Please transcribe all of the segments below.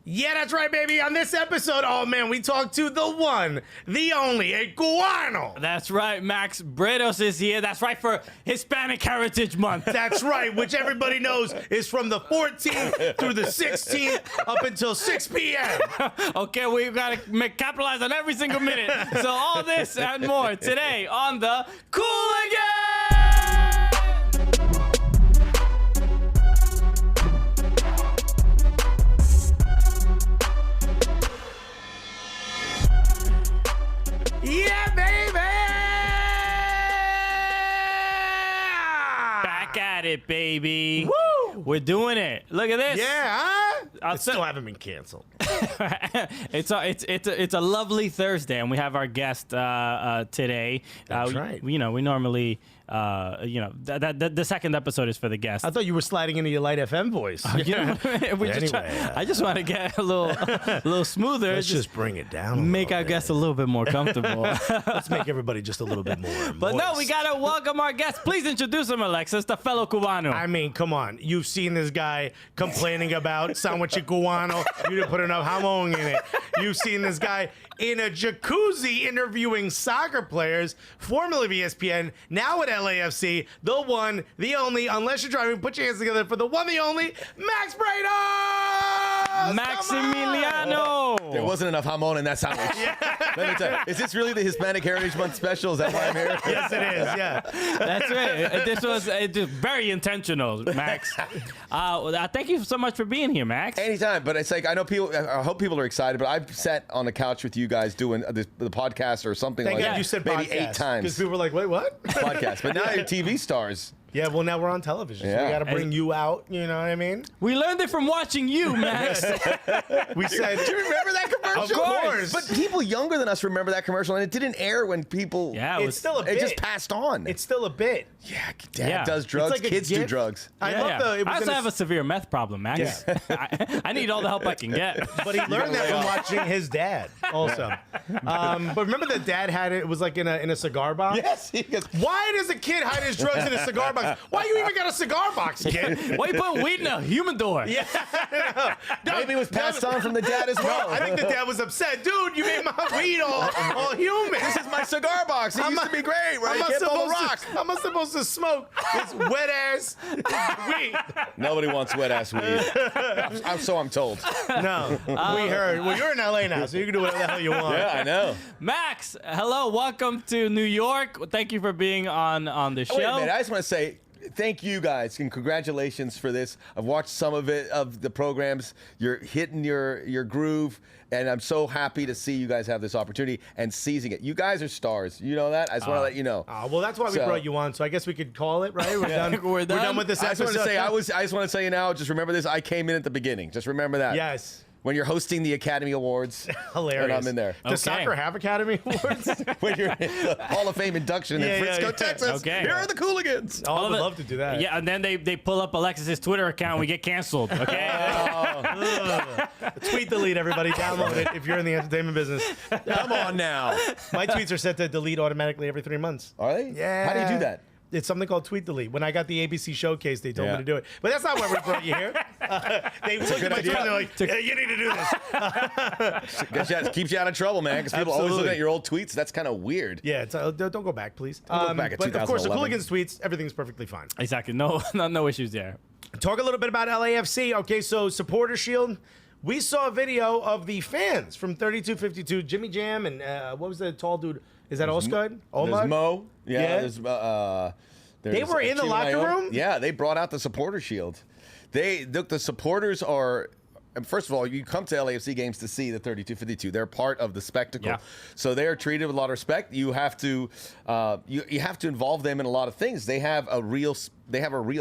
Yeah, that's right, baby. On this episode, oh man, we talked to the one, the only, a Cubano. That's right, Max. Bretos is here. That's right, for Hispanic Heritage Month. That's right, which everybody knows is from the 14th through the 16th up until 6 p.m. Okay, we've got to capitalize on every single minute. So all this and more today on the Cooligans! Yeah, baby! Back at it, baby. Woo! We're doing it. Look at this. Yeah, huh? I'll Still haven't been canceled. It's a lovely Thursday, and we have our guest today. That's right. We normally the second episode is for the guest. I thought you were sliding into your Light FM voice. I just want to get a little smoother. Let's just bring it down. Make our guests a little bit more comfortable. Let's make everybody just a little bit more But moist. no, we gotta welcome our guest. Please introduce him, Alexis, the fellow Cubano. I mean, come on. You've seen this guy complaining about sándwich cubano. You didn't put enough jamón in it. You've seen this guy in a jacuzzi interviewing soccer players, formerly of ESPN, now at LAFC, the one, the only, unless you're driving, put your hands together for the one, the only, Max Bretos! Maximiliano! There wasn't enough jamon in that sandwich. Let me tell you, is this really the Hispanic Heritage Month special? Is that why I'm here? Yes, it is, yeah. That's right. This was very intentional, Max. Thank you so much for being here, Max. Anytime, but it's like, I hope people are excited, but I've sat on the couch with you guys doing the podcast or something Thank like God that. you said maybe podcast, 8 times. because people were like, wait, what? Podcast, but now you're TV stars. Yeah, well, now we're on television, so we Yeah. got to bring you out, you know what I mean? We learned it from watching you, Max. We said, Do you remember that commercial? Of course. But people younger than us remember that commercial, and it didn't air when people. Yeah, it's still a bit. It just passed on. It's still a bit. yeah, dad Yeah. does drugs, It's like a kids do gift. drugs. I love the. It was I also in a- have a severe meth problem, Max. I need all the help I can get. But he learned that from watching his dad, also. But remember the dad had it. It was like in a cigar box. Yes, he goes, Why does a kid hide his drugs in a cigar box? Why you even got a cigar box, kid? Why you put weed in a humidor? Yeah. maybe it was passed on from the dad as well. I think the dad was upset. Dude, you made my weed all human. This is my cigar box. It used to be great, right? You can't pull the rock. How am I supposed to smoke this wet ass weed? Nobody wants wet ass weed. I'm told. No, we heard. Well, you're in LA now, so you can do whatever the hell you want. Yeah, I know. Max, hello, welcome to New York. Thank you for being on the show. Wait a minute. I just want to say thank you guys and congratulations for this. I've watched some of the programs. You're hitting your groove, and I'm so happy to see you guys have this opportunity and seizing it. You guys are stars. You know that? I just want to let you know. Well, that's why we brought you on. So I guess we could call it, right? We're done. We're done with this I just episode. want to say I just want to tell you now. Just remember this. I came in at the beginning. Just remember that. Yes. When you're hosting the Academy Awards, Hilarious. and I'm in there. Does Okay. soccer have Academy Awards? When you're in the Hall of Fame induction Yeah, in yeah, Frisco, yeah. Texas. Okay. Here are the Cooligans. I would of it- love to do that. Yeah, and then they pull up Alexis's Twitter account and we get canceled, okay? Tweet delete, everybody. Download it if you're in the entertainment business. Come on now. My tweets are set to delete automatically every 3 months. Are they? Yeah. How do you do that? It's something called tweet delete. When I got the ABC showcase, they told me Yeah. to do it. But that's not why we brought you here. They looked at my idea. tweet and they're like, yeah, you need to do this. Keeps you out of trouble, man, because people always Absolutely. looking at your old tweets. That's kind of weird. Yeah, it's, don't go back, please. Don't look back at but of course, the 2011. Cooligans tweets, everything's perfectly fine. Exactly. No issues there. Talk a little bit about LAFC. Okay, so Supporter Shield. We saw a video of the fans from 3252, Jimmy Jam, and what was the tall dude? Is that Oscar? There's Mo. Yeah. Yeah. There's They were in the Chile locker Liotta. room? Yeah, they brought out the supporter shield. The supporters are. First of all, you come to LAFC games to see the 3252. They're part of the spectacle, Yeah. so they are treated with a lot of respect. You have to, you have to involve them in a lot of things. They have a real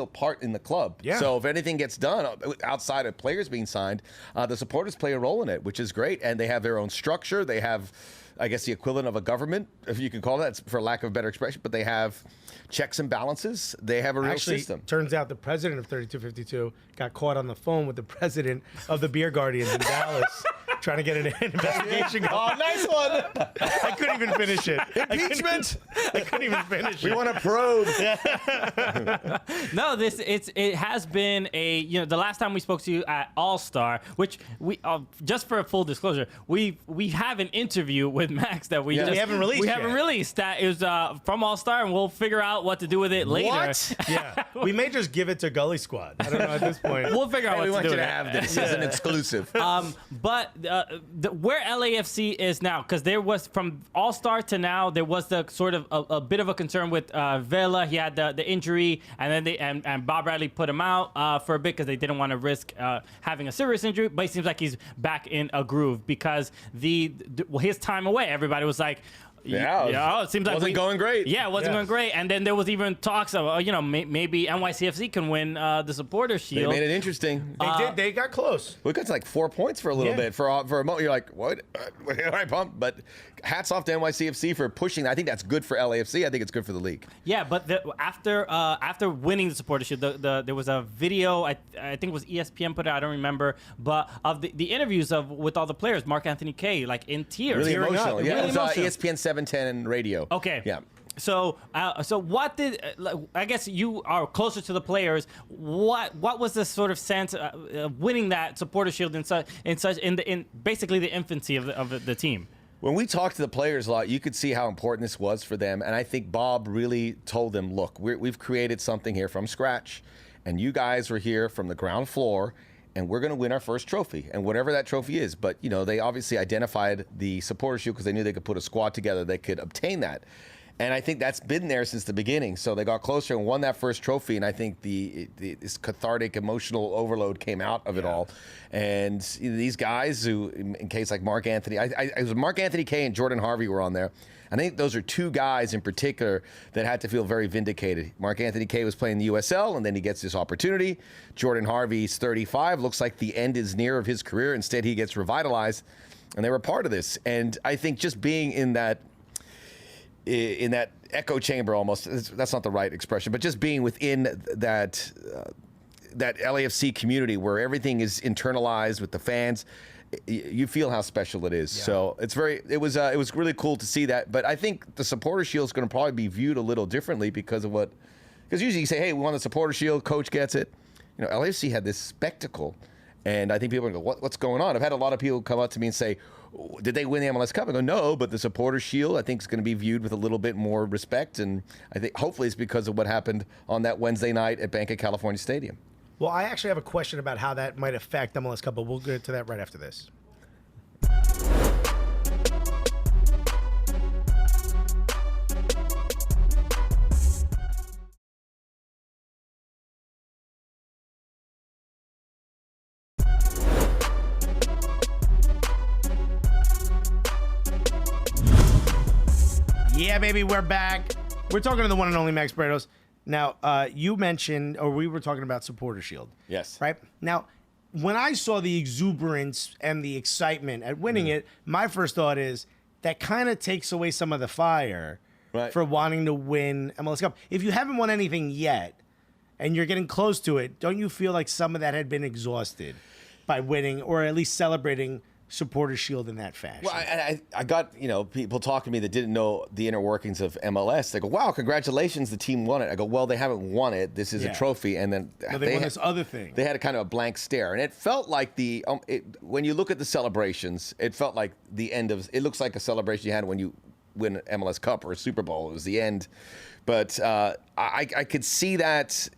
part in the club. Yeah. So if anything gets done outside of players being signed, the supporters play a role in it, which is great. And they have their own structure. They have, I guess, the equivalent of a government, if you can call that, for lack of a better expression. But they have checks and balances. They have a real Actually, system. turns out the president of 3252 got caught on the phone with the president of the Beer Guardians in Dallas trying to get an investigation going. Oh, nice one. I couldn't even finish it. Impeachment. I couldn't even finish it. We want to probe. No, it has been the last time we spoke to you at All Star, which we just for a full disclosure, we have an interview with Max that we haven't released. That is from All Star, and we'll figure out what to do with it later. What? Yeah, we may just give it to Gully Squad. I don't know at this point. We'll figure out We what want to do you to with it. have this as an exclusive. But where LAFC is now, because there was from All Star to now, there was the sort of a bit of a concern with Vela. He had the injury, and then and Bob Bradley put him out for a bit because they didn't want to risk having a serious injury. But it seems like he's back in a groove because his time away, everybody was like. Yeah, it seems like wasn't going great. Yeah, it wasn't going great. And then there was even talks of, maybe NYCFC can win the Supporter They Shield. made it interesting. They did. They got close. We got to like 4 points for a little bit. For a moment, you're like, what? All right, pump. But hats off to NYCFC for pushing. I think that's good for LAFC. I think it's good for the league. Yeah, but after winning the Supporter Shield, there was a video. I think it was ESPN put it. I don't remember, but of the interviews with all the players, Mark Anthony Kaye, like in tears, Really tearing emotional. up. Yeah, Really it was emotional. ESPN 710 radio. Okay. Yeah. So what did I guess you are closer to the players? What was the sort of sense winning that Supporter Shield in basically the infancy of the team? When we talked to the players a lot, you could see how important this was for them. And I think Bob really told them, look, we've created something here from scratch. And you guys were here from the ground floor. And we're going to win our first trophy. And whatever that trophy is. But, they obviously identified the Supporter Shield because they knew they could put a squad together that could obtain that. And I think that's been there since the beginning. So they got closer and won that first trophy. And I think this cathartic emotional overload came out of it all. And these guys who, in case like Mark Anthony, it was Mark Anthony Kaye and Jordan Harvey were on there. I think those are two guys in particular that had to feel very vindicated. Mark Anthony Kaye was playing the USL, and then he gets this opportunity. Jordan Harvey's 35. Looks like the end is near of his career. Instead, he gets revitalized, and they were part of this. And I think just being in that echo chamber almost, that's not the right expression, but just being within that LAFC community where everything is internalized with the fans, you feel how special it is. Yeah. So it was really cool to see that. But I think the Supporter Shield is going to probably be viewed a little differently because usually you say, hey, we won the Supporter Shield, coach gets it. LAFC had this spectacle, and I think people are going to go, what's going on? I've had a lot of people come up to me and say, did they win the MLS Cup? I go, no, but the Supporter Shield I think is going to be viewed with a little bit more respect, and I think hopefully it's because of what happened on that Wednesday night at Bank of California Stadium. Well, I actually have a question about how that might affect MLS Cup, but we'll get to that right after this. Yeah, baby, we're back. We're talking to the one and only Max Bretos. Now, you mentioned, or we were talking about Supporter Shield. Yes. Right? Now, when I saw the exuberance and the excitement at winning it, my first thought is that kind of takes away some of the fire for wanting to win MLS Cup. If you haven't won anything yet and you're getting close to it, don't you feel like some of that had been exhausted by winning or at least celebrating Supporter Shield in that fashion? Well, I got, people talking to me that didn't know the inner workings of MLS. They go, wow, congratulations, the team won it. I go, well, they haven't won it. This is a trophy. And then they won this other thing. They had a kind of a blank stare. And it felt like when you look at the celebrations, it felt like it looks like a celebration you had when you win an MLS Cup or a Super Bowl. It was the end. But I could see that.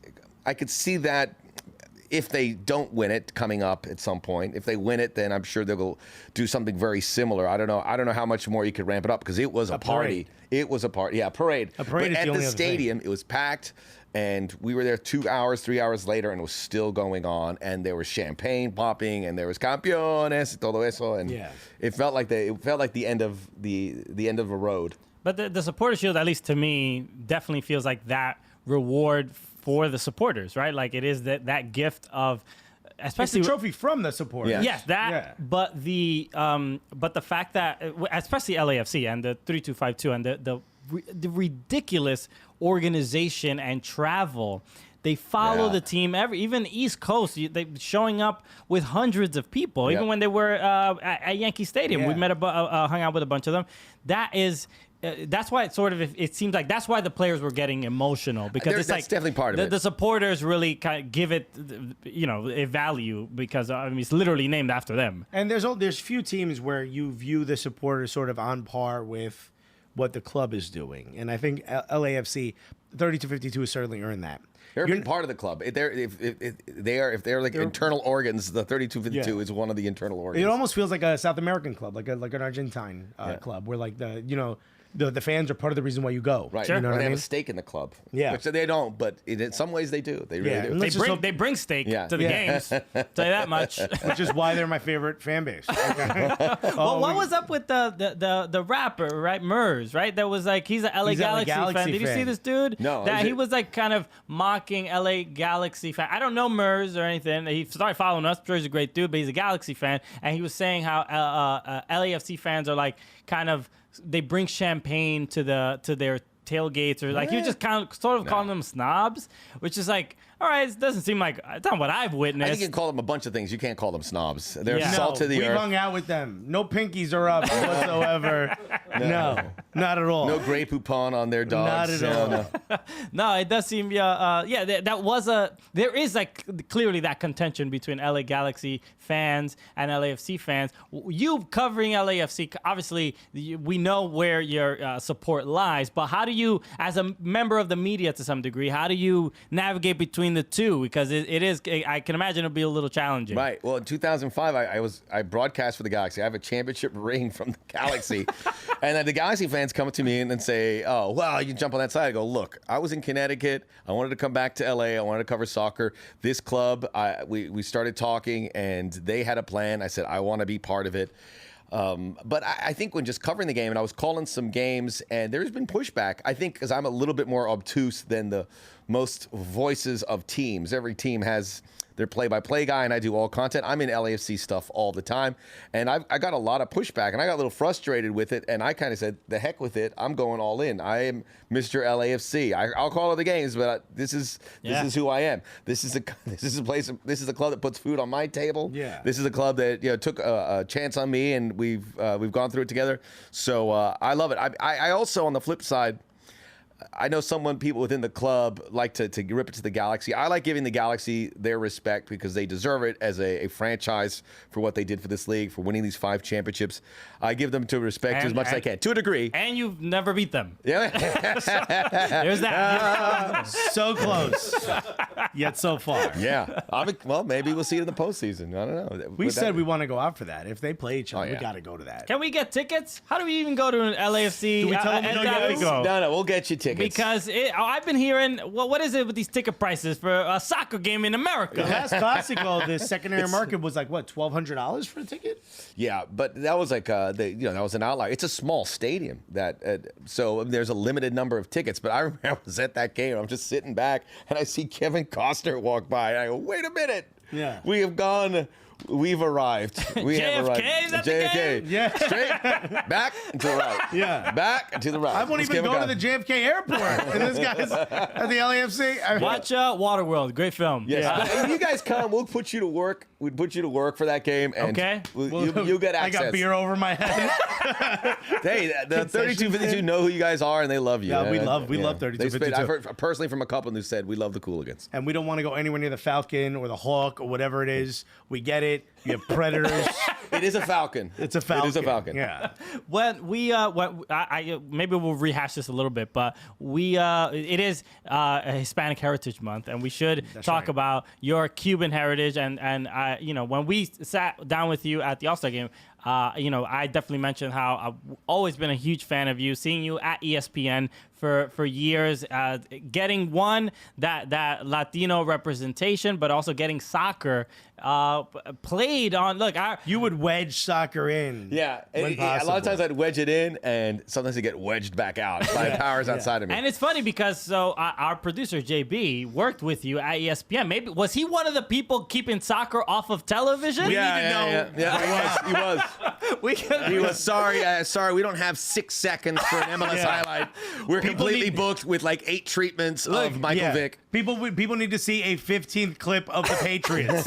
If they don't win it coming up at some point, if they win it, then I'm sure they'll do something very similar. I don't know how much more you could ramp it up because it was a party. Parade. It was a party. Yeah, parade. A parade but is at the only the other stadium, it was packed, and we were there 2 hours, 3 hours later, and it was still going on. And there was champagne popping, and there was campeones, todo eso, and it felt like the end of the end of a road. But the Supporter Shield, at least to me, definitely feels like that reward for the supporters, right? Like it is that gift of, especially it's a trophy from the supporters. Yeah. Yes, that. Yeah. But the fact that, especially LAFC and the 3252 and the ridiculous organization and travel They follow Yeah. the team. Even East Coast, they showing up with hundreds of people. Yep. Even when they were at Yankee Stadium, we Yeah. hung out with a bunch of them. That is. That's why it seems like that's why the players were getting emotional because it's That's like definitely part of it. The supporters really kind of give it, a value because it's literally named after them. And there's few teams where you view the supporters sort of on par with what the club is doing, and I think LAFC 3252 has certainly earned that. They're a big part of the club. If they're like internal organs, the 3252 Yeah. is one of the internal organs. It almost feels like a South American club, like an Argentine club, where like the fans are part of the reason why you go. Right. Sure. You know Or what they I have mean? a stake in the club. Yeah. Which they don't, but in some ways they do. They really Yeah. do. And They let's just bring steak Yeah. to the Yeah. games. Tell you that much. Which is why they're my favorite fan base. Okay? Well, what was up with the rapper, right? Murs, right? That was like he's an LA He's a LA Galaxy, fan. Galaxy Did you see fan. this dude? No, That is he it- was like kind of mocking LA Galaxy fan. I don't know Murs or anything. He started following us. I'm sure he's a great dude, but he's a Galaxy fan, and he was saying how LAFC fans are like kind of they bring champagne to their tailgates, or like he was just kind of sort of calling them snobs, which is like, all right, it doesn't seem like it's not what I've I witnessed. think you can call them a bunch of things. You can't call them snobs. They're Yeah. salt to the We've earth. hung out with them. No pinkies are up whatsoever. No, not at all. No Grey Poupon on their dogs. Not at all. No. No, it does seem, that was there is like clearly that contention between LA Galaxy fans and LAFC fans. You covering LAFC, obviously, we know where your support lies, but how do you, as a member of the media to some degree, how do you navigate between the two? Because it is, I can imagine it'll be a little challenging. Right. Well, in 2005, I broadcast for the Galaxy. I have a championship ring from the Galaxy, and then the Galaxy fans come to me and say, "Oh, well, you jump on that side." I go, "Look, I was in Connecticut. I wanted to come back to LA. I wanted to cover soccer. This club, we started talking, and they had a plan. I said I want to be part of it." But I think when just covering the game, and I was calling some games, and there's been pushback, I think, because I'm a little bit more obtuse than the most voices of teams. Every team has their play-by-play guy, and I do all content. I'm in LAFC stuff all the time, and I got a lot of pushback, and I got a little frustrated with it, and I kind of said, the heck with it, I'm going all in. I am Mr. LAFC. I'll call it the games, but this is who I am. This is a place. This is a club that puts food on my table. Yeah. This is a club that took a chance on me, and we've gone through it together. So I love it. I also, on the flip side, I know people within the club like to rip it to the Galaxy. I like giving the Galaxy their respect because they deserve it as a franchise for what they did for this league, for winning these 5 championships. I give them to respect as much as I can, to a degree. And you've never beat them. Yeah. There's that. So close, yet so far. Yeah. Well, maybe we'll see it in the postseason. I don't know. We said we want to go out for that. If they play each other, Oh, yeah. we got to go to that. Can we get tickets? How do we even go to an LAFC? Do we tell them we don't that get we go? No, we'll get you tickets. Because I've been hearing, what is it with these ticket prices for a soccer game in America? Last Classico, the secondary market was like what, $1,200 for a ticket? Yeah, but that was like that was an outlier. It's a small stadium so there's a limited number of tickets. But I remember I was at that game. I'm just sitting back and I see Kevin Costner walk by, and I go, "Wait a minute! Yeah. We've arrived. We have arrived." JFK, is that the game? Yeah. Straight back and to the right. Yeah. Back and to the right. I won't It's even Kevin go to the Costner. JFK airport. And this guy's at the LAFC. Watch Waterworld, great film. Yes. Yeah. But if you guys come, we'll put you to work. We'd put you to work for that game. And Okay. you get access. I got beer over my head. Hey, the 3252 know who you guys are, and they love you. Yeah, we man. love They 3252. I've heard personally from a couple who said we love the Cooligans. And we don't want to go anywhere near the Falcon or the Hawk or whatever it is. We get it. You have Predators. It is a Falcon. It's a Falcon. It is a Falcon. Yeah. Maybe we'll rehash this a little bit, but it is a Hispanic Heritage Month, and we should talk right. about your Cuban heritage. And when we sat down with you at the All-Star game, I definitely mentioned how I've always been a huge fan of you, seeing you at ESPN for years, getting that Latino representation, but also getting soccer played on. Look, You would wedge soccer in. Yeah, when a lot of possible. times I'd wedge it in, and sometimes it get wedged back out by powers outside of me. and it's funny because our producer JB worked with you at ESPN. Maybe was he one of the people keeping soccer off of television? Yeah, he was. He was sorry, we don't have 6 seconds for an MLS highlight. We're completely booked with like 8 treatments of Michael Vick. People need to see a 15th clip of the Patriots.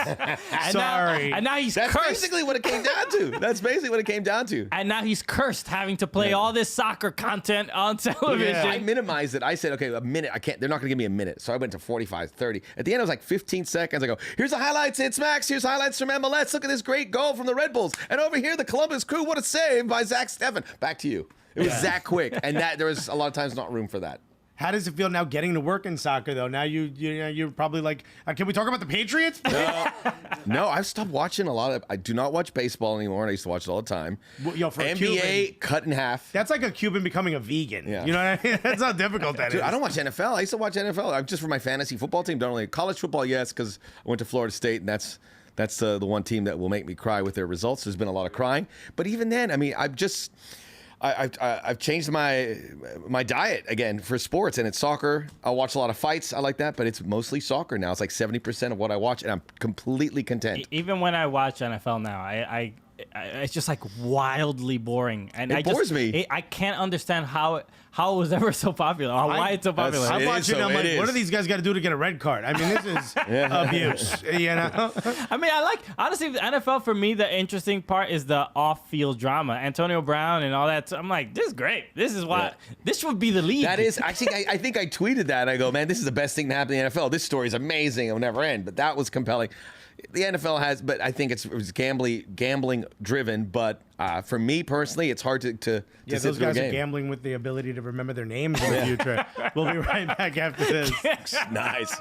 Sorry. And now he's That's cursed. basically what it came down to. That's basically what it came down to. And now he's cursed having to play all this soccer content on television. Yeah. I minimized it. I said, okay, a minute. I can't. They're not going to give me a minute. So I went to 45, 30. At the end, it was like 15 seconds. I go, here's the highlights. It's Max. Here's highlights from MLS. Look at this great goal from the Red Bulls. And over here, the Columbus Crew. What a save by Zach Steffen. Back to you. It was that quick. And that there was a lot of times not room for that. How does it feel now getting to work in soccer, though? Now you're probably like, can we talk about the Patriots? No, I've stopped watching a lot of. I do not watch baseball anymore, and I used to watch it all the time. Well, yo, for a NBA Cuban, cut in half. that's like a Cuban becoming a vegan. Yeah. You know what I mean? That's how difficult that Dude, is. I don't watch NFL. I used to watch NFL. I'm just for my fantasy football team. Don't really college football, yes, because I went to Florida State, and that's the one team that will make me cry with their results. There's been a lot of crying, but even then, I mean, I've changed my diet again for sports, and it's soccer. I watch a lot of fights. I like that, but it's mostly soccer now. It's like 70% of what I watch, and I'm completely content. Even when I watch NFL now, I it's just like wildly boring, and It bores me. I can't understand how it was ever so popular, or why it's so popular. I'm It is watching. so- I'm it like, is. what do these guys got to do to get a red card? I mean, this is abuse. You know. I mean, I like, honestly, the NFL for me, the interesting part is the off-field drama. Antonio Brown and all that. So I'm like, this is great. This is why this would be the league. That is actually, I think I tweeted that. I go, man, this is the best thing to happen in the NFL. This story is amazing. It will never end. But that was compelling. The NFL has, but I think it was gambling driven. But for me personally, it's hard to sit Those through a guys are game. gambling with the ability to remember their names in the future. We'll be right back after this. Nice.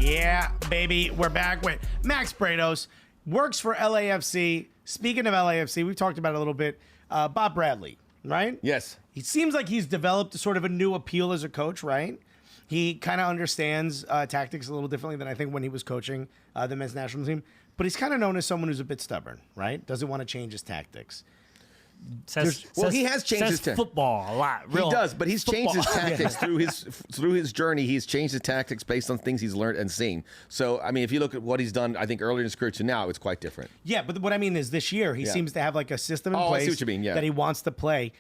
Yeah, baby, we're back with Max Bretos, works for LAFC. Speaking of LAFC, we've talked about it a little bit. Bob Bradley, right? Yes. It seems like he's developed sort of a new appeal as a coach, right? He kind of understands tactics a little differently than I think when he was coaching the men's national team. But he's kind of known as someone who's a bit stubborn, right? Doesn't want to change his tactics. He has changed his tactics. Football a lot. He does, but he's changed his football. tactics through his journey. He's changed his tactics based on things he's learned and seen. So, I mean, if you look at what he's done, I think earlier in his career to now, it's quite different. Yeah, but what I mean is this year, he seems to have like a system in I place see what you mean, yeah. that he wants to play.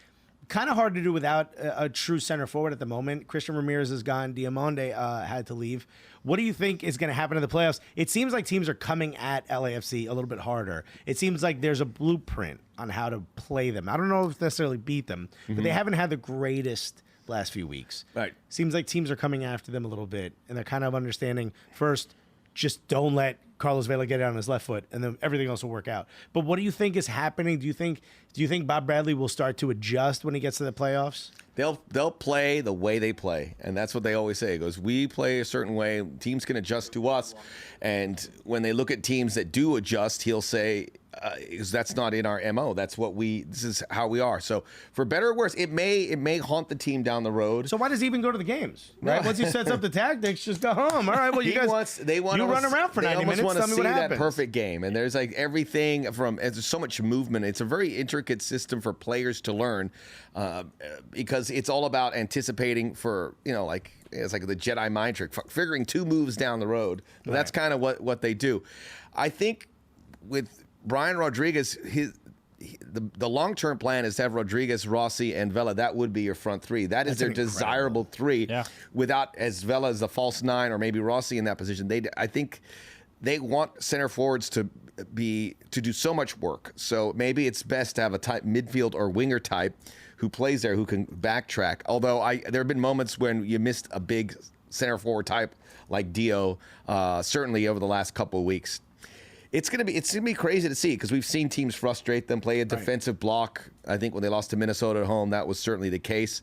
Kind of hard to do without a true center forward at the moment. Christian Ramirez is gone. Diamonde had to leave. What do you think is going to happen in the playoffs? It seems like teams are coming at LAFC a little bit harder. It seems like there's a blueprint on how to play them. I don't know if necessarily beat them, but they haven't had the greatest last few weeks. Right. Seems like teams are coming after them a little bit, and they're kind of understanding, first, just don't let Carlos Vela get it on his left foot, and then everything else will work out. But what do you think is happening? Do you think Bob Bradley will start to adjust when he gets to the playoffs? They'll play the way they play, and that's what they always say. It goes, we play a certain way, teams can adjust to us, and when they look at teams that do adjust, he'll say, that's not in our MO. This is how we are. So for better or worse, it may haunt the team down the road. So why does he even go to the games? Right? Once he sets up the tactics, just go home. All right, well, you run around for 90 minutes. Want to Tell me see what that happens. perfect game, and there's like everything from. There's so much movement. It's a very intricate system for players to learn, because it's all about anticipating for like it's like the Jedi mind trick, figuring 2 moves down the road. Right. That's kind of what they do. I think with Brian Rodriguez, the long-term plan is to have Rodriguez, Rossi, and Vela. That would be your front 3. That's their desirable 3. Yeah. Without as Vela as the false 9 or maybe Rossi in that position. I think they want center forwards to do so much work. So maybe it's best to have a type midfield or winger type who plays there, who can backtrack. Although there have been moments when you missed a big center forward type like Dio, certainly over the last couple of weeks. It's gonna be crazy to see because we've seen teams frustrate them, play a defensive block. I think when they lost to Minnesota at home, that was certainly the case.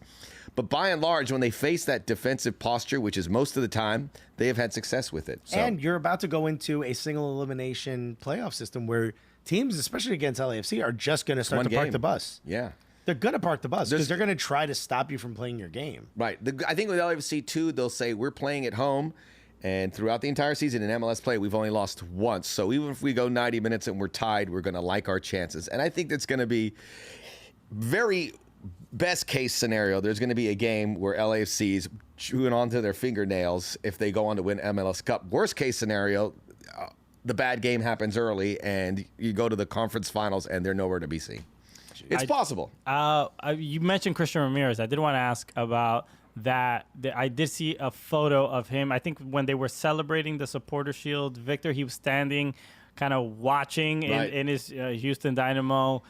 But by and large, when they face that defensive posture, which is most of the time, they have had success with it. So. And you're about to go into a single elimination playoff system where teams, especially against LAFC, are just going to start to park the bus. Yeah. They're going to park the bus because they're going to try to stop you from playing your game. Right. I think with LAFC, too, they'll say, we're playing at home, And throughout the entire season in MLS play, we've only lost once. So even if we go 90 minutes and we're tied, we're going to like our chances. And I think that's going to be very best case scenario. There's going to be a game where LAFC's chewing onto their fingernails if they go on to win MLS Cup. Worst case scenario, the bad game happens early and you go to the conference finals and they're nowhere to be seen. It's possible. You mentioned Christian Ramirez. I did want to ask about that. I did see a photo of him. I think when they were celebrating the Supporter Shield, Victor, he was standing, kind of watching in his Houston Dynamo,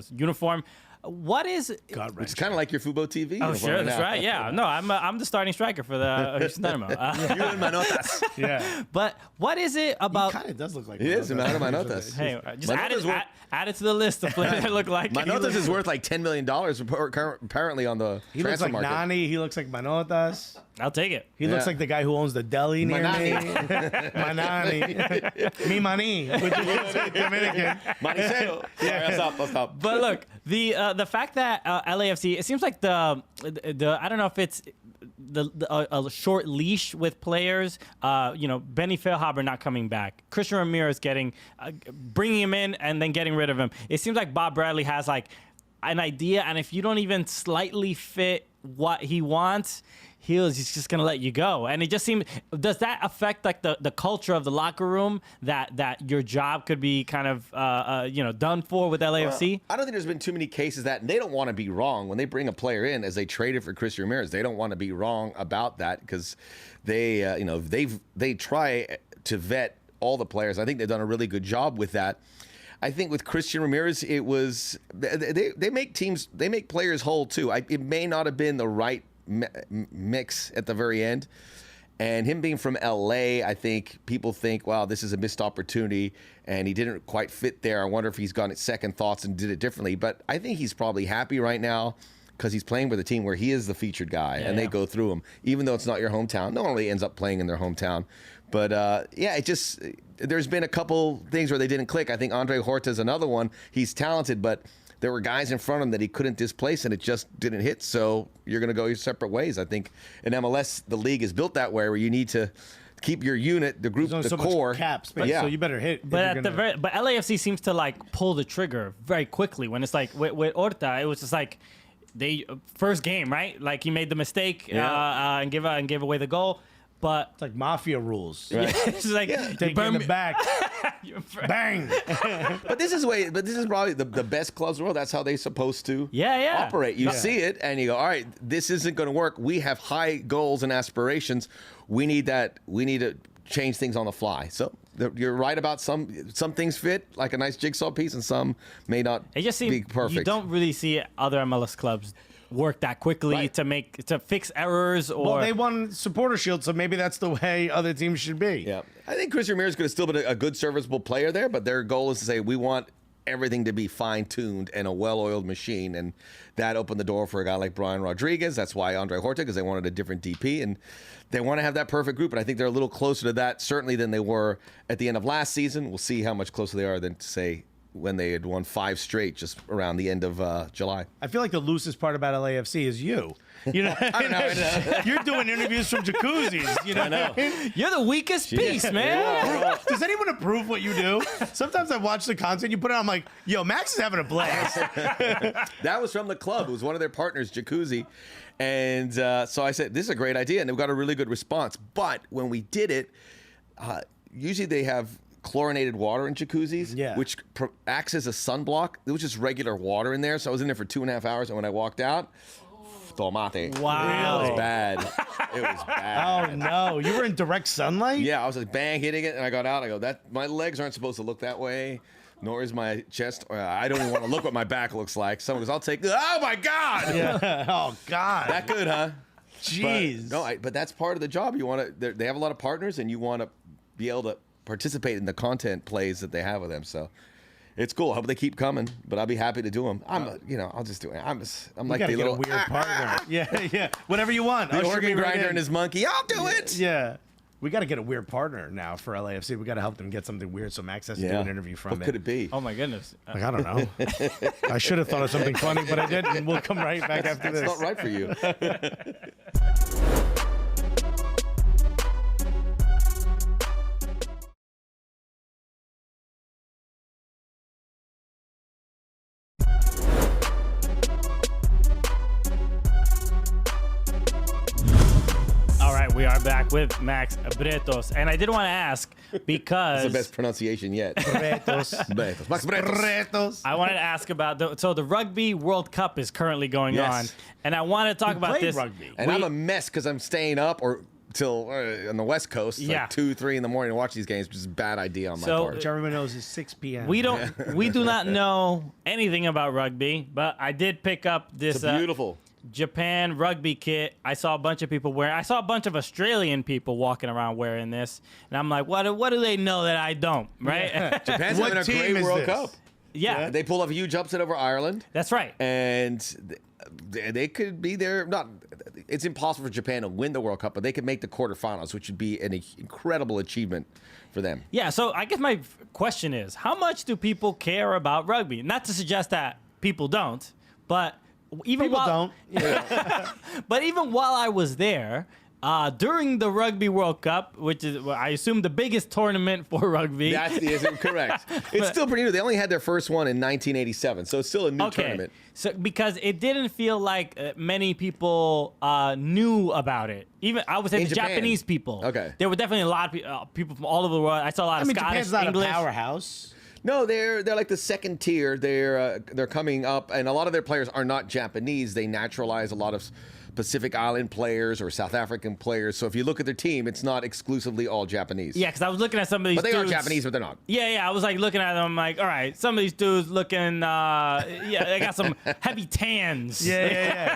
uniform. What is? It's kind of like your Fubo TV. Oh, sure, that's right. Yeah, no, I'm the starting striker for the Houston Dynamo. You and Manotas. Yeah. But what is it about? He kind of does look like. He is Manotas. Hey, just add it to the list of players that look like. Manotas is worth like $10 million apparently on the He looks transfer like market. Nani. He looks like Manotas. I'll take it. He looks like the guy who owns the deli near me. Manani. Mi mani, which is Dominican. Manicero. Yeah, I'll stop. But look, the fact that LAFC, it seems like the I don't know if it's a short leash with players. Benny Feilhaber not coming back. Christian Ramirez bringing him in and then getting rid of him. It seems like Bob Bradley has like an idea, and if you don't even slightly fit what he wants, he's just gonna let you go. And it just seems, does that affect like the culture of the locker room that your job could be kind of done for with LAFC? I don't think there's been too many cases that, and they don't want to be wrong when they bring a player in as they traded for Christian Ramirez. They don't want to be wrong about that because they try to vet all the players. I think they've done a really good job with that. I think with Christian Ramirez, it was they make players whole too. It may not have been the right mix at the very end, and him being from LA, I think people think, wow, this is a missed opportunity, and he didn't quite fit there. I wonder if he's gone at second thoughts and did it differently. But I think he's probably happy right now because he's playing with a team where he is the featured guy, and they go through him, even though it's not your hometown. No one really ends up playing in their hometown. But there's been a couple things where they didn't click. I think Andre Horta is another one. He's talented, but there were guys in front of him that he couldn't displace, and it just didn't hit. So you're going to go your separate ways. I think in MLS, the league is built that way, where you need to keep your unit, the group, the so core. Much cap space, so you better hit. But but LAFC seems to like pull the trigger very quickly when it's like with Horta, it was just like first game, right? Like he made the mistake and gave away the goal. But it's like mafia rules. Right. It's like take you in the back, bang. But this is probably the best clubs in the world. That's how they're supposed to operate. You see it and you go, all right, this isn't going to work. We have high goals and aspirations. We need that. We need to change things on the fly. So you're right about some things fit like a nice jigsaw piece, and some may not be perfect. You don't really see other MLS clubs work that quickly to fix errors. Or they won Supporter Shield, so maybe that's the way other teams should be. Yeah, I think Christian Ramirez could have still been a good serviceable player there, but their goal is to say we want everything to be fine-tuned and a well-oiled machine, and that opened the door for a guy like Brian Rodriguez. That's why Andre Horta, because they wanted a different DP, and they want to have that perfect group, and I think they're a little closer to that certainly than they were at the end of last season. We'll see how much closer they are than, say, when they had won 5 straight just around the end of July. I feel like the loosest part about LAFC is you. You know, I know. You're doing interviews from jacuzzis. You know, I know. You're the weakest piece, man. Does anyone approve what you do? Sometimes I watch the content you put out. I'm like, yo, Max is having a blast. That was from the club. It was one of their partners, Jacuzzi. And so I said, this is a great idea. And we got a really good response. But when we did it, usually they have chlorinated water in jacuzzis, which acts as a sunblock. There was just regular water in there. So I was in there for 2.5 hours. And when I walked out, tomate. Wow. It was bad. It was bad. Oh, no. You were in direct sunlight? Yeah, I was like, bang, hitting it. And I got out. I go, my legs aren't supposed to look that way. Nor is my chest. I don't even want to look what my back looks like. Someone goes, I'll take this. Oh, my God. Yeah. Oh, God. That good, huh? Jeez. But that's part of the job. You want to. They have a lot of partners, and you want to be able to participate in the content plays that they have with them. So it's cool. I hope they keep coming, but I'll be happy to do them. I'll just do it. I'm like the little weird partner. Yeah. Whatever you want. The organ grinder and his monkey. I'll do it. Yeah. We got to get a weird partner now for LAFC. We got to help them get something weird so Max has to do an interview from What could it be? Oh, my goodness. Like, I don't know. I should have thought of something funny, but I didn't. We'll come right back after this. It's not right for you. back with Max Bretos. And I did want to ask because... That's the best pronunciation yet. Bretos. Bretos. Max Bretos. Bretos. I wanted to ask about the Rugby World Cup is currently going Yes. on. And I want to talk about played this. rugby. And I'm a mess because I'm staying up or till on the West Coast, Yeah. like 2, 3 in the morning to watch these games, which is a bad idea on my part. Which everyone knows is 6 p.m. We do not know anything about rugby, but I did pick up this It's beautiful. Japan rugby kit. I saw a bunch of people wearing. I saw a bunch of Australian people walking around wearing this, and I'm like, what do they know that I don't? Right? Japan's What having a team great is World this? Cup. Yeah, They pulled off a huge upset over Ireland. that's right. And they could be there. It's impossible for Japan to win the World Cup, but they could make the quarterfinals, which would be an incredible achievement for them. Yeah, so I guess my question is, how much do people care about rugby? Not to suggest that people don't, but even People while, don't. But even while I was there, during the Rugby World Cup, which is, I assume, the biggest tournament for rugby. That's correct. It's still pretty new. They only had their first one in 1987, so it's still a new tournament. So because it didn't feel like many people knew about it. Even I would say In the Japan. Japanese people. Okay. There were definitely a lot of people from all over the world. I saw a lot of Scottish, Japan's not English. a powerhouse. No, they're like the second tier. They're coming up, and a lot of their players are not Japanese. They naturalize a lot of Pacific Island players or South African players. So if you look at their team, it's not exclusively all Japanese. Yeah, because I was looking at some of these But they dudes. are Japanese, but they're not. Yeah, I was like looking at them. I'm like, all right, some of these dudes looking, they got some heavy tans. Yeah.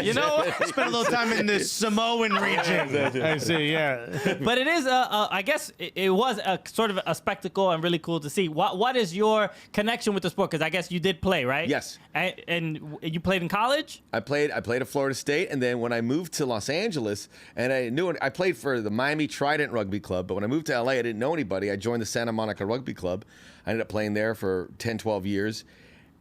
You know? Spent a little time in the Samoan region. I see, yeah. But it is, I guess it was a sort of a spectacle and really cool to see. What is your connection with the sport? Because I guess you did play, right? Yes. And you played in college? I played at Florida State, and then when I moved to Los Angeles, and I played for the Miami Trident Rugby Club, but when I moved to LA, I didn't know anybody. I joined the Santa Monica Rugby Club. I ended up playing there for 10, 12 years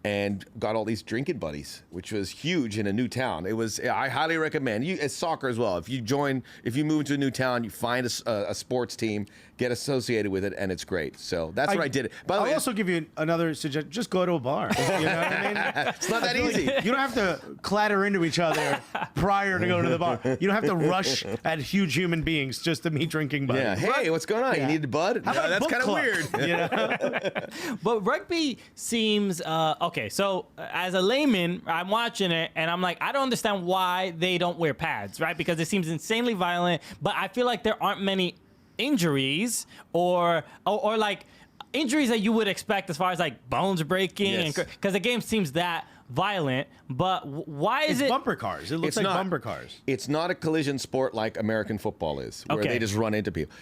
and got all these drinking buddies, which was huge in a new town. I highly recommend it's soccer as well. If you move to a new town, you find a sports team, get associated with it, and it's great. So that's what I did. By the I'll way, also give you another suggestion. Just go to a bar. You know what I mean? it's not that easy. You don't have to clatter into each other prior to going to the bar. You don't have to rush at huge human beings just to meet drinking buddies. Yeah. Hey, what's going on? Yeah. You need a bud? How about that's book kind of club? weird. You know? But rugby seems okay. So as a layman, I'm watching it and I'm like, I don't understand why they don't wear pads, right? Because it seems insanely violent. But I feel like there aren't many injuries or like injuries that you would expect as far as like bones breaking, Yes. because the game seems that violent. But why is It's it? bumper cars. It looks It's like not. bumper cars. It's not a collision sport like American football is, where Okay. they just run into people.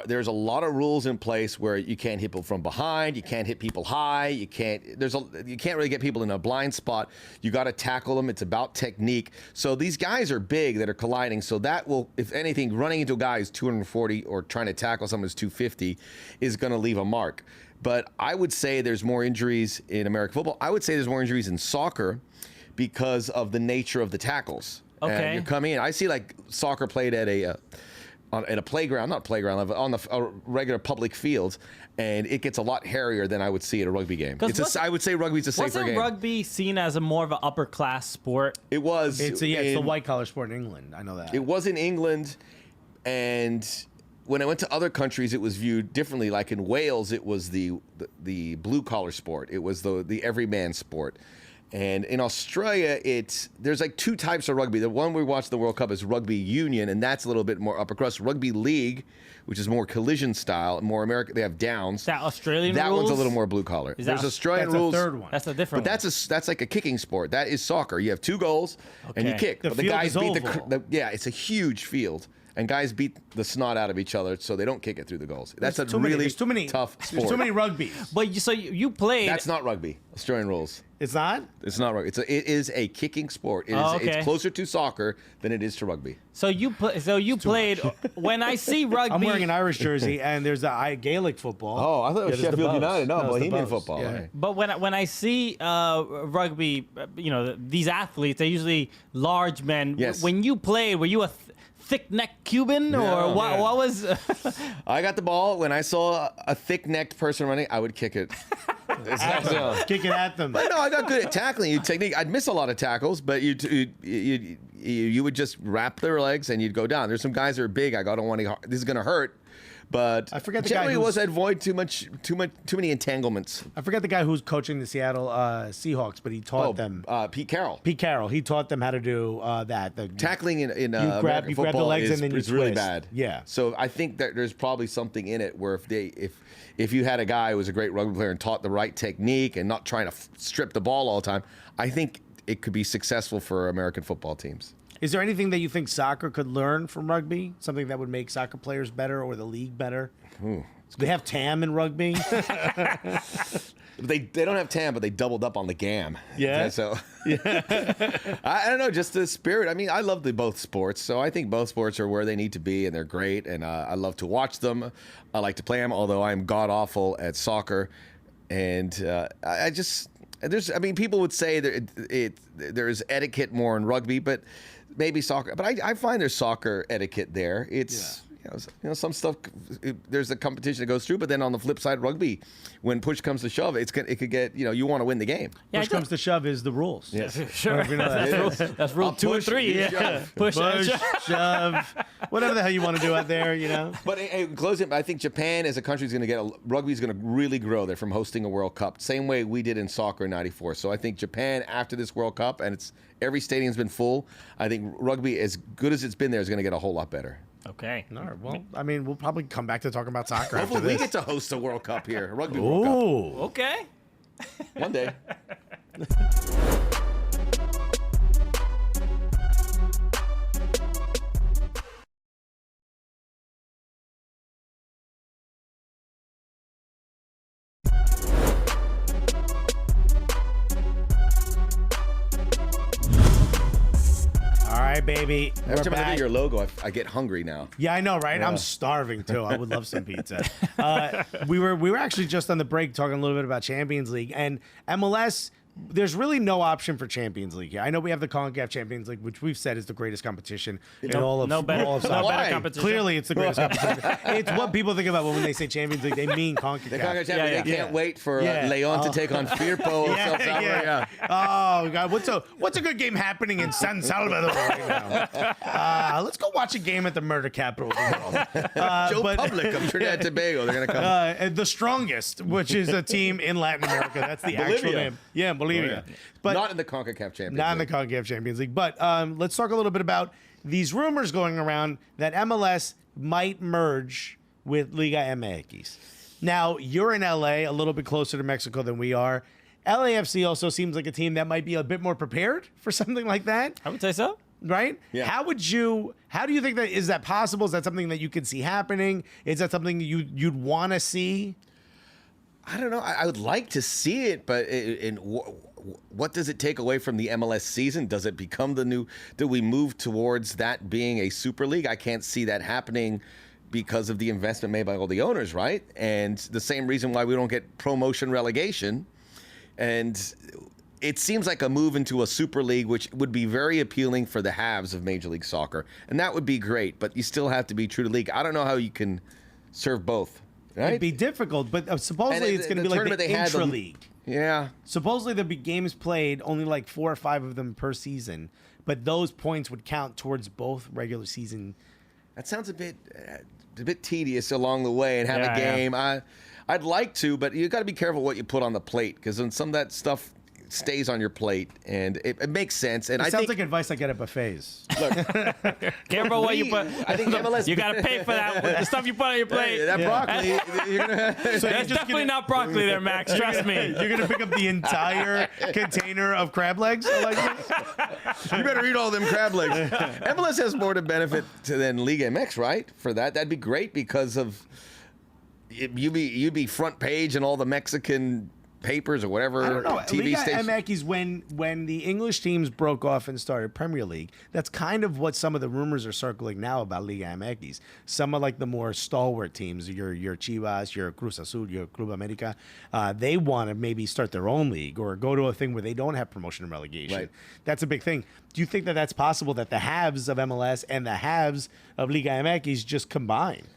There's a lot of rules in place where you can't hit people from behind, you can't hit people high, you can't really get people in a blind spot. You got to tackle them. It's about technique. So these guys are big that are colliding. So that will, if anything, running into a guy who's 240 or trying to tackle someone who's 250 is going to leave a mark. But I would say there's more injuries in American football. I would say there's more injuries in soccer because of the nature of the tackles. Okay. And you're coming in. I see like soccer played at a playground, not playground level, on a regular public field, and it gets a lot hairier than I would see at a rugby game. I would say rugby's a safer Wasn't game. rugby seen as a more of an upper class sport? It was. It's the white collar sport in England. I know that. It was in England, and when I went to other countries, it was viewed differently. Like in Wales, it was the blue collar sport. It was the everyman sport. And in Australia, there's like two types of rugby. The one we watched the World Cup is rugby union, and that's a little bit more upper crust. Rugby league, which is more collision style, and more American. They have downs. That Australian That rules? one's a little more blue collar. Is There's that- Australian That's rules. a third one. That's a different. But that's like a kicking sport. That is soccer. You have 2 goals and you Okay. kick. The but the field guys is beat oval. yeah, it's a huge field. And guys beat the snot out of each other, so they don't kick it through the goals. That's a really there's too many, tough sport. There's too many rugbies. But you played. That's not rugby. Australian rules. It's not? It's not rugby. It is a kicking sport. Okay. It's closer to soccer than it is to rugby. So you played. When I see rugby, I'm wearing an Irish jersey, and there's the Gaelic football. Oh, I thought it was Yeah, there's the Sheffield Bows. United. No, it's the Bohemian Bows. football. Yeah. All right. But when I see rugby, these athletes, they're usually large men. Yes. When you played, were you a thick-necked Cuban, or what? Yeah. What was? I got the ball. When I saw a thick-necked person running, I would kick it. Kick it at them. But no, I got good at tackling. Technique. I'd miss a lot of tackles, but you you would just wrap their legs and you'd go down. There's some guys that are big. I don't want to. This is going to hurt. But I forget the generally guy was avoid too many entanglements. I forget the guy who's coaching the Seattle Seahawks, but he taught them. Pete Carroll. Pete Carroll. He taught them how to do that. Tackling in grab American the football legs is and then you really twist. bad. Yeah. So I think that there's probably something in it where if you had a guy who was a great rugby player and taught the right technique and not trying to strip the ball all the time, I think it could be successful for American football teams. Is there anything that you think soccer could learn from rugby? Something that would make soccer players better or the league better? Do they have TAM in rugby? They don't have TAM, but they doubled up on the GAM. Yeah. So I don't know, just the spirit. I mean, I love both sports, so I think both sports are where they need to be, and they're great. And I love to watch them. I like to play them, although I'm god awful at soccer. And people would say that there's etiquette more in rugby, but maybe soccer. But I find there's soccer etiquette there. It's some stuff. There's a competition that goes through, but then on the flip side, rugby, when push comes to shove, it could get you want to win the game. Push comes to shove is the rules. Yes, sure. That's rule 2 and 3. Yeah. Push, shove, whatever the hell you want to do out there, But in closing, I think Japan as a country is going to get rugby is going to really grow there from hosting a World Cup, same way we did in soccer in '94. So I think Japan after this World Cup, and every stadium's been full. I think rugby, as good as it's been there, is going to get a whole lot better. Okay. All right. Well, I mean, we'll probably come back to talking about soccer after Hopefully, we this. get to host a World Cup here, a rugby World Cup. Ooh. Okay. One day. All right, baby. Every time I look back. at your logo, I get hungry now. Yeah, I know, right? I'm starving too. I would love some pizza. We were actually just on the break talking a little bit about Champions League and MLS. There's really no option for Champions League here. I know we have the CONCACAF Champions League, which we've said is the greatest competition in all of soccer. competition. Clearly, it's the greatest competition. It's what people think about when they say Champions League. They mean CONCACAF. They can't wait for Leon to take on Firpo. Oh God, what's a good game happening in San Salvador right now? Let's go watch a game at the murder capital of the world. Joe Public of Trinidad and Tobago. They're gonna come. And the strongest, which is a team in Latin America. That's the actual name. Yeah, Bolivia. But not in the CONCACAF Champions not League. in the CONCACAF Champions League. But let's talk a little bit about these rumors going around that MLS might merge with Liga MX. Now, you're in LA, a little bit closer to Mexico than we are. LAFC also seems like a team that might be a bit more prepared for something like that. I would say so. Right? Yeah. How do you think is that possible? Is that something that you could see happening? Is that something you'd want to see? I don't know. I would like to see it, but what does it take away from the MLS season? Does it become the new? Do we move towards that being a super league? I can't see that happening because of the investment made by all the owners, right? And the same reason why we don't get promotion relegation. And it seems like a move into a super league, which would be very appealing for the haves of Major League Soccer. And that would be great, but you still have to be true to league. I don't know how you can serve both. Right? It'd be difficult, but supposedly it's going to be like the intra-league. Yeah. Supposedly there'll be games played, only like 4 or 5 of them per season, but those points would count towards both regular season. That sounds a bit tedious along the way and have a game. Yeah. I'd like to, but you got to be careful what you put on the plate because then some of that stuff stays on your plate, and it makes sense. And It I sounds think like advice I get at buffets. look, Careful what you put. I think MLS. You gotta pay for that. The stuff you put on your plate. That broccoli. You're gonna, That's definitely not broccoli there, Max. Trust me. You're going to pick up the entire container of crab legs? Like you better eat all them crab legs. MLS has more to benefit than Liga MX, right? For that'd be great because of you'd be front page and all the Mexican papers or whatever. I don't know. TV Liga stations. MX, when the English teams broke off and started Premier League, that's kind of what some of the rumors are circling now about Liga MX. Some of like the more stalwart teams, your Chivas, your Cruz Azul, your Club America, they want to maybe start their own league or go to a thing where they don't have promotion and relegation. Right. That's a big thing. Do you think that that's possible that the halves of MLS and the halves of Liga MX just combine?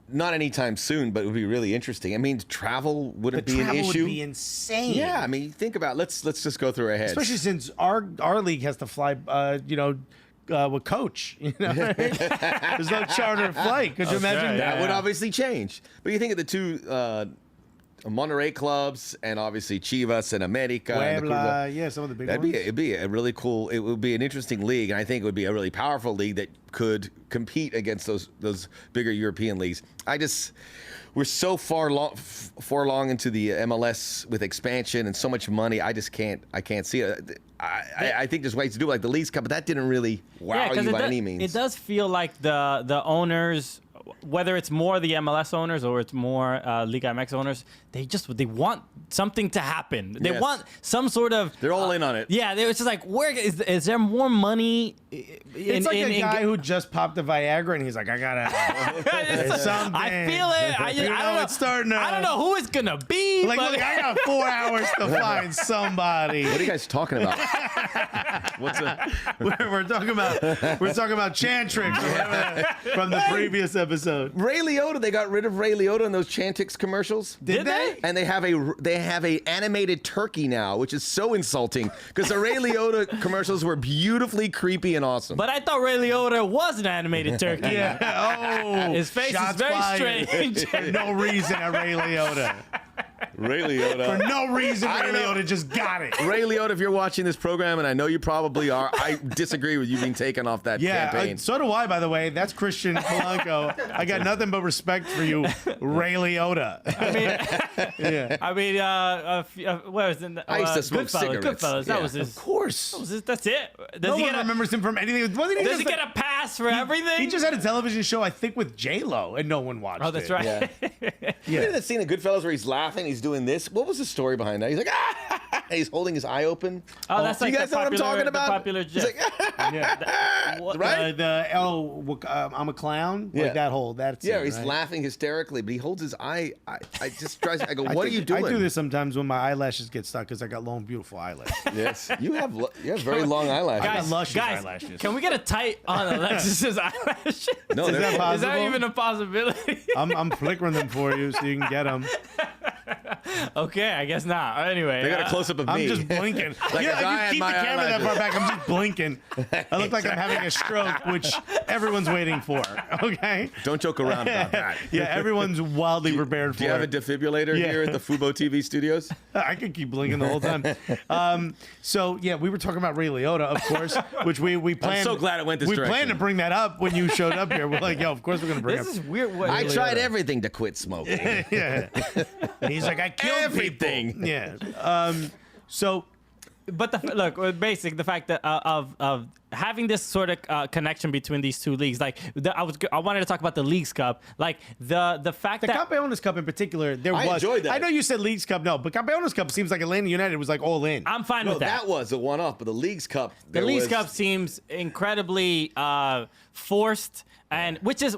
Not anytime soon, but it would be really interesting. I mean, travel wouldn't be an issue. Travel would be insane. Yeah, I mean, think about let's just go through our heads. Especially since our league has to fly, with Coach. You know what I mean? There's no charter flight. Could you imagine That that? would obviously change. But you think of the two Monterrey clubs and obviously Chivas and America. And the Puebla, yeah, some of the big ones. it'd be a really cool. It would be an interesting league, and I think it would be a really powerful league that could compete against those bigger European leagues. We're so far along into the MLS with expansion and so much money. I can't see it. I think there's ways to do it, like the Leagues Cup, but that didn't really wow you by any means. It does feel like the owners, whether it's more the MLS owners or it's more Liga MX owners, they want something to happen. They want some sort of. They're all in on it. Yeah, it's just like, where is there more money? It's like a guy who just popped a Viagra and he's like, I gotta. Something. I feel it. I don't know. It's starting to. I don't know who it's gonna be. Like, look, I got 4 hours to find somebody. What are you guys talking about? We're talking about Chantrix from the previous episode. Ray Liotta, they got rid of Ray Liotta in those Chantix commercials. Did they? And they have a animated turkey now, which is so insulting because the Ray Liotta commercials were beautifully creepy and awesome. But I thought Ray Liotta was an animated turkey. Yeah. Oh. His face Shots is very fired. strange. For no reason, a Ray Liotta. Ray Liotta. For no reason, I Ray don't know. Liotta just got it. Ray Liotta, if you're watching this program, and I know you probably are, I disagree with you being taken off that campaign. So do I, by the way. That's Christian Polanco. I got nothing but respect for you, Ray Liotta. Where was it? I used to smoke cigarettes. Goodfellas. Yeah. That was his. Of course. That's it. No one remembers him from anything. Does he get a pass for everything? He just had a television show, I think, with J-Lo, and no one watched it. Oh, that's right. Yeah. You know that scene in Goodfellas where he's laughing, he's doing this? What was the story behind that? He's like, ah! He's holding his eye open. Oh, that's you like guys the know what I'm talking about? popular He's like, right? I'm a clown. Yeah. Like that's yeah, it, he's right? laughing hysterically, but he holds his eye. I just tries. I go, what are you doing? I do this sometimes when my eyelashes get stuck because I got long, beautiful eyelashes. Yes, you have very long eyelashes. I got luscious guys, eyelashes. can we get a tight on Alexis's eyelashes? No, Is that possible? Is that even a possibility? I'm flickering them for you so you can get them. Okay, I guess not. Anyway, They got a close up of me. I'm just blinking. Like a guy you had keep the my camera that eyelashes. far back. I'm just blinking. I look like I'm having a stroke, which everyone's waiting for. Okay. Don't joke around about that. Yeah, everyone's wildly prepared for Do you have a it. defibrillator Yeah. here at the Fubo TV studios? I could keep blinking the whole time. So yeah, we were talking about Ray Liotta, of course, which we planned. so glad it went this We direction. planned to bring that up when you showed up here. We're like, yo, of course we're gonna bring this up. is weird. What, I Liotta. tried everything to quit smoking. Yeah. And he's like, I killed Everything. people. Yeah. So. But the fact that of having this sort of connection between these two leagues, like I wanted to talk about the Leagues Cup, like the fact The that Campeones Cup in particular, I enjoyed that. I know you said Leagues Cup, no, but Campeones Cup seems like Atlanta United was like all in. I'm fine No, with that. that was a one-off, but the Leagues Cup. The Leagues Cup seems incredibly forced. And which is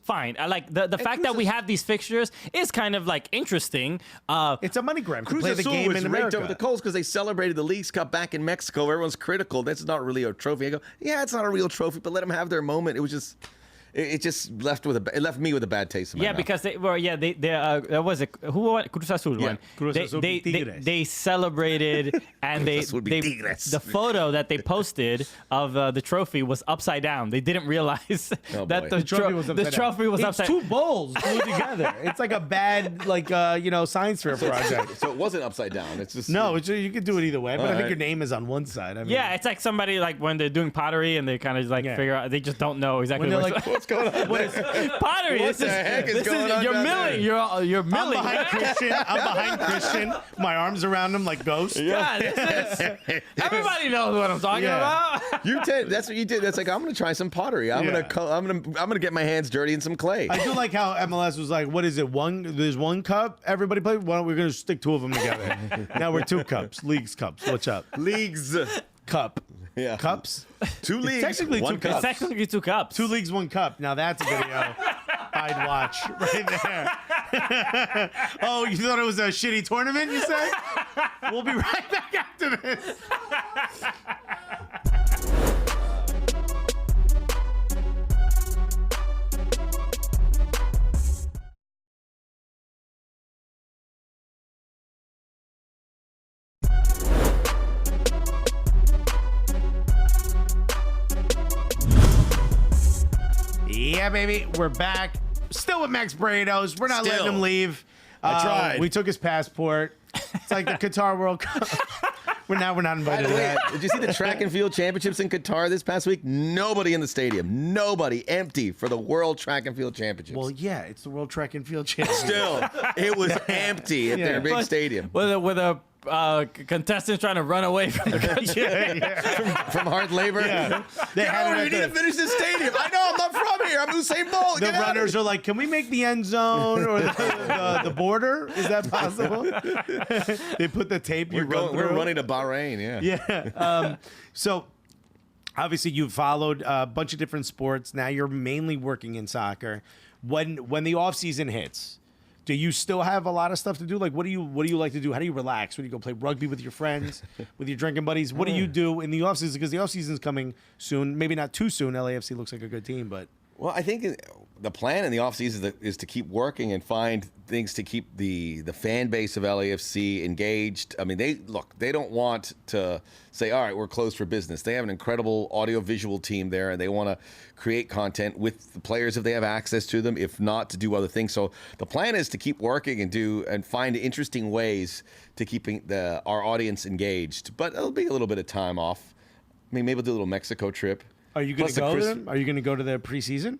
fine. I like the fact that we have these fixtures is kind of like interesting. It's a money grab to Cruz play the Azul game was in raked America. over the coals because they celebrated the Leagues Cup back in Mexico. Everyone's critical. That's not really a trophy. I go, yeah, it's not a real trophy, but let them have their moment. It was just. It just left me with a bad taste in my mouth. Because they was it who won? Cruz Azul won. Cruz Azul beat Tigres. They celebrated and Cruz Azul beat Tigres. the photo that they posted of the trophy was upside down. They didn't realize Oh, that boy. the Trophy was upside the trophy was it's upside. two bowls glued together. It's like a bad science fair project. So it wasn't upside down. It's just No, you could do it either way, but I think Alright. your name is on one side. I mean, Yeah, it's like somebody like when they're doing pottery and they kind of like Yeah. figure out they just don't know exactly When they're what's like, what's going on? pottery. What This the is heck is this going on you're down milling. there? You're I'm milling. behind Christian. I'm behind Christian. My arms around him like ghosts. God, this is, everybody knows what I'm talking Yeah. about. You did. That's what you did. That's like I'm gonna try some pottery. I'm Yeah. gonna get my hands dirty in some clay. I do like how MLS was like, what is it? There's one cup. Everybody play. Why don't we gonna stick two of them together? Now we're two cups. Leagues cups. What's up? Leagues. Cup. Yeah. Cups. Two leagues. technically one two cup. It's technically 2 cups. 2 leagues, 1 cup. Now that's a video I'd watch right there. Oh, you thought it was a shitty tournament, you say? We'll be right back after this. Yeah, baby, we're back. Still with Max Bretos. We're not letting him leave. I tried. We took his passport. It's like the Qatar World Cup. We're not invited to that. Did you see the track and field championships in Qatar this past week? Nobody in the stadium. Nobody. Empty for the World Track and Field Championships. Well, yeah, it's the World Track and Field Championship. Still, it was empty at their big stadium. With a contestant trying to run away from the country. From hard labor. Yeah. They Get had over it here. at We need to finish this stadium. I know. I'm not from here. I'm Usain Bolt. The Get out runners of are like, can we make the end zone or the border? Is that possible? They put the tape. here. We're running to Bahrain. Yeah. Yeah. So obviously you've followed a bunch of different sports. Now you're mainly working in soccer. When the off season hits, do you still have a lot of stuff to do? Like, what do you like to do? How do you relax? When you go play rugby with your friends, with your drinking buddies? What do you do in the off season? Because the off season is coming soon. Maybe not too soon. LAFC looks like a good team, but Well, I think the plan in the offseason is to keep working and find things to keep the fan base of LAFC engaged. I mean, they don't want to say, all right, we're closed for business. They have an incredible audio-visual team there, and they want to create content with the players if they have access to them, if not, to do other things. So the plan is to keep working and find interesting ways to keeping our audience engaged. But it'll be a little bit of time off. I mean, maybe we'll do a little Mexico trip. are you going to go to them? Are you going to go to the preseason?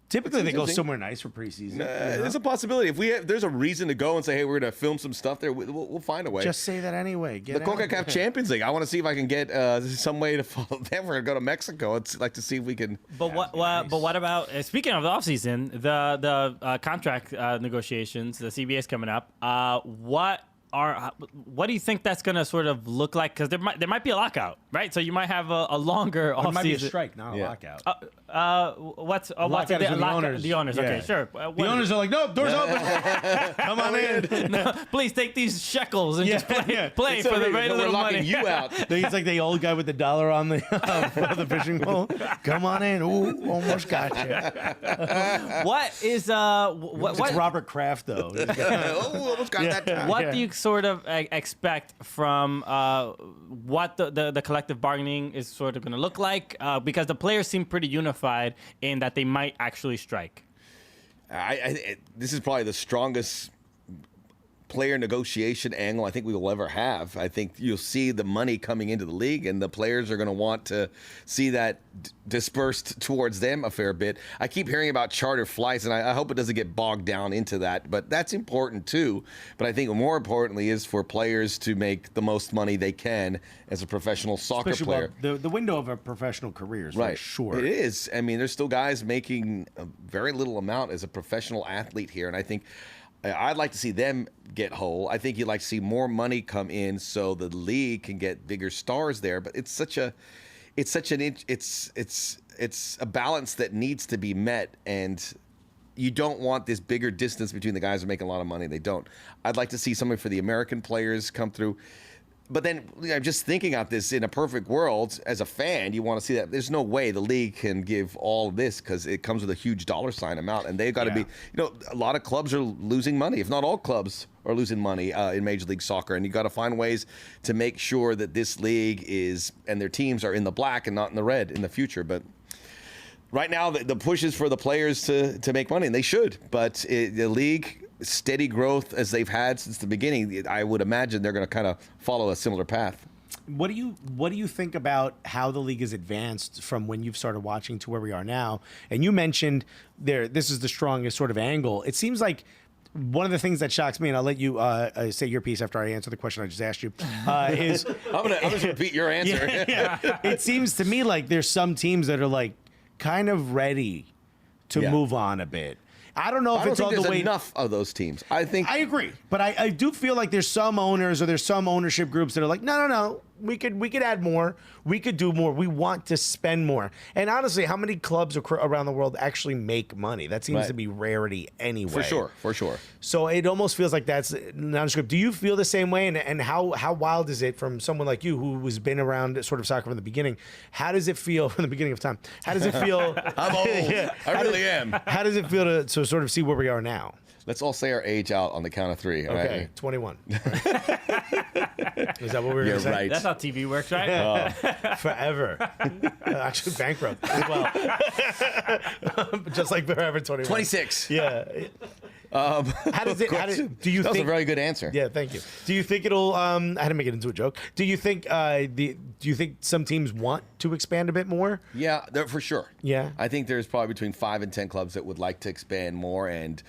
Typically, they go somewhere nice for preseason. There's a possibility. If there's a reason to go and say, hey, we're going to film some stuff there, we'll find a way. Just say that anyway. The CONCACAF Champions League. I want to see if I can get some way to follow them. We're going to go to Mexico. I'd like to see if we can. But what about speaking of the offseason, the contract negotiations, the CBA's coming up. What do you think that's going to sort of look like? Because there might be a lockout, right? So you might have a longer offseason. It might be a strike, not a lockout. What's lockout is with the owners. The owners, okay, Yeah. sure. The owners are like, no, doors open. Come on in. No, please take these shekels and just play for the very we're little locking money. you out. He's like the old guy with the dollar on the fishing pole. Come on in. Ooh, almost got you. What is what? It's Robert Kraft though. Oh, almost got that time. What do you sort of expect from what the collective bargaining is sort of going to look like? Because the players seem pretty unified in that they might actually strike. This is probably the strongest player negotiation angle I think we will ever have. I think you'll see the money coming into the league, and the players are going to want to see that dispersed towards them a fair bit. I keep hearing about charter flights, and I hope it doesn't get bogged down into that, but that's important too. But I think more importantly is for players to make the most money they can as a professional soccer player. The window of a professional career is very short. It is. I mean, there's still guys making a very little amount as a professional athlete here, and I think I'd like to see them get whole. I think you'd like to see more money come in so the league can get bigger stars there. But it's a balance that needs to be met, and you don't want this bigger distance between the guys who are making a lot of money and they don't. I'd like to see something for the American players come through. But then I'm just thinking about this in a perfect world. As a fan, you want to see that. There's no way the league can give all of this because it comes with a huge dollar sign amount. And they've got to be, a lot of clubs are losing money, if not all clubs are losing money in Major League Soccer. And you got to find ways to make sure that this league and their teams are in the black and not in the red in the future. But right now, the push is for the players to make money, and they should. But the league, steady growth as they've had since the beginning, I would imagine they're going to kind of follow a similar path. What do you think about how the league has advanced from when you've started watching to where we are now? And you mentioned this is the strongest sort of angle. It seems like one of the things that shocks me, and I'll let you say your piece after I answer the question I just asked you, is I'm gonna repeat your answer. It seems to me like there's some teams that are like kind of ready to move on a bit. I don't know if it's all the way. Enough of those teams. I agree, but I do feel like there's some owners or there's some ownership groups that are like, no, we could add more, we could do more, we want to spend more. And honestly, how many clubs around the world actually make money? That seems to be rarity anyway. For sure. So it almost feels like that's non-script. Do you feel the same way? And how wild is it from someone like you who has been around sort of soccer from the beginning? How does it feel from the beginning of time? How does it feel? I'm old. I really am. How does it feel to sort of see where we are now? Let's all say our age out on the count of 3. All Okay, right? 21. Right. Is that what we were You're going to say? right. That's how TV works, right? Forever. Actually bankrupt as well. Just like Forever 21. 26. Yeah. How does it? Do you That was think? a very good answer. Yeah, thank you. Do you think it'll? I had to make it into a joke. Do you think? Do you think some teams want to expand a bit more? Yeah, for sure. Yeah. I think there's probably between 5 and 10 clubs that would like to expand more and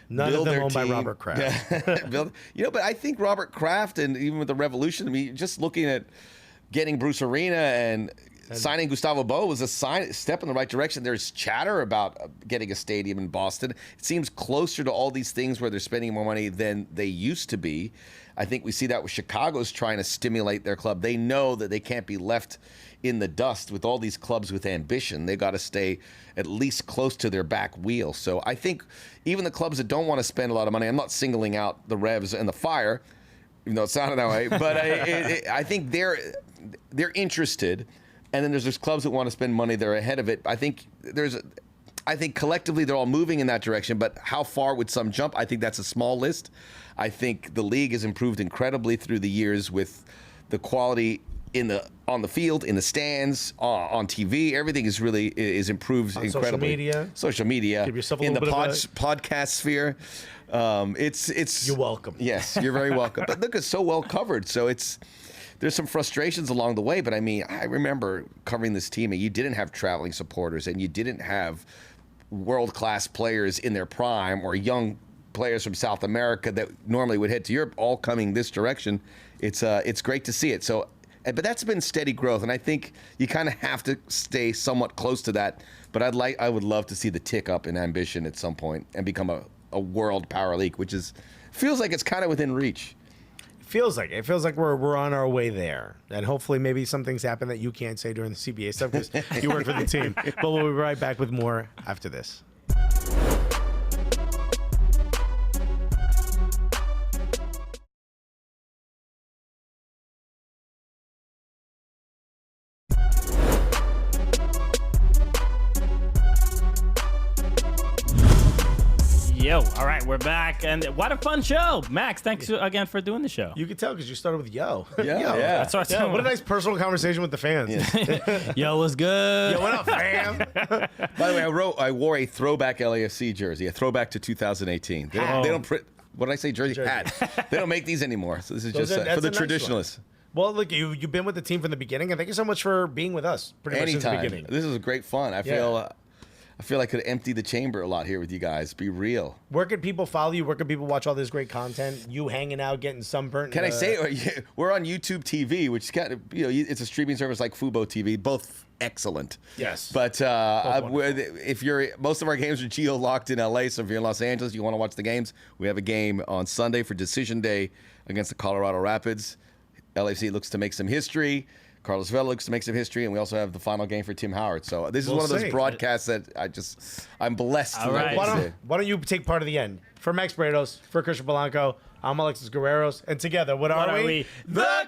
None build of them their owned by team. Robert Kraft. But I think Robert Kraft and even with the Revolution, I mean, just looking at getting Bruce Arena and signing Gustavo Bo was a step in the right direction. There's chatter about getting a stadium in Boston. It seems closer to all these things where they're spending more money than they used to be. I think we see that with Chicago's trying to stimulate their club. They know that they can't be left in the dust with all these clubs with ambition. They got to stay at least close to their back wheel. So I think even the clubs that don't want to spend a lot of money, I'm not singling out the Revs and the Fire, even though it sounded that way, but I think they're interested. And then there's clubs that want to spend money. They're ahead of it. I think collectively they're all moving in that direction. But how far would some jump? I think that's a small list. I think the league has improved incredibly through the years with the quality on the field, in the stands, on TV. Everything is improved On incredibly. Social media. Give yourself a in the little bit of podcast sphere. It's You're welcome. Yes, you're very welcome. But look, it's so well covered. So there's some frustrations along the way, but I mean, I remember covering this team and you didn't have traveling supporters and you didn't have world-class players in their prime or young players from South America that normally would head to Europe all coming this direction. It's great to see it. So, but that's been steady growth, and I think you kind of have to stay somewhat close to that. But I would love to see the tick up in ambition at some point and become a world power league, which feels like it's kind of within reach. It feels like we're on our way there, and hopefully maybe some things happen that you can't say during the CBA stuff because you work for the team. But we'll be right back with more after this. Yo, all right, we're back, and what a fun show, Max. Thanks again for doing the show. You can tell because you started with yo. Yeah, Yo. yeah. That's what Yeah, what a nice personal conversation with the fans. Yo, what's good? Yo, what up, fam? By the way, I wore a throwback LAFC jersey, a throwback to 2018. They don't print. What did I say? Jersey. Hat. They don't make these anymore. So this is just for the traditionalists. Well, look, you've been with the team from the beginning, and thank you so much for being with us pretty much since the Anytime. beginning. This is great fun. I feel I could empty the chamber a lot here with you guys. Be real. Where can people follow you? Where can people watch all this great content? You hanging out, getting sunburnt. Can I say we're on YouTube TV, which is kind of, it's a streaming service like Fubo TV, both excellent. Yes. But most of our games are geo locked in LA, so if you're in Los Angeles, you want to watch the games, we have a game on Sunday for Decision Day against the Colorado Rapids. LAFC looks to make some history. Carlos Vela looks to make some history, and we also have the final game for Tim Howard. So this is one of those broadcasts that I'm blessed to right. Why don't you take part of the end? For Max Bretos, for Christian Polanco, I'm Alexis Guerreros, and together, what are we? The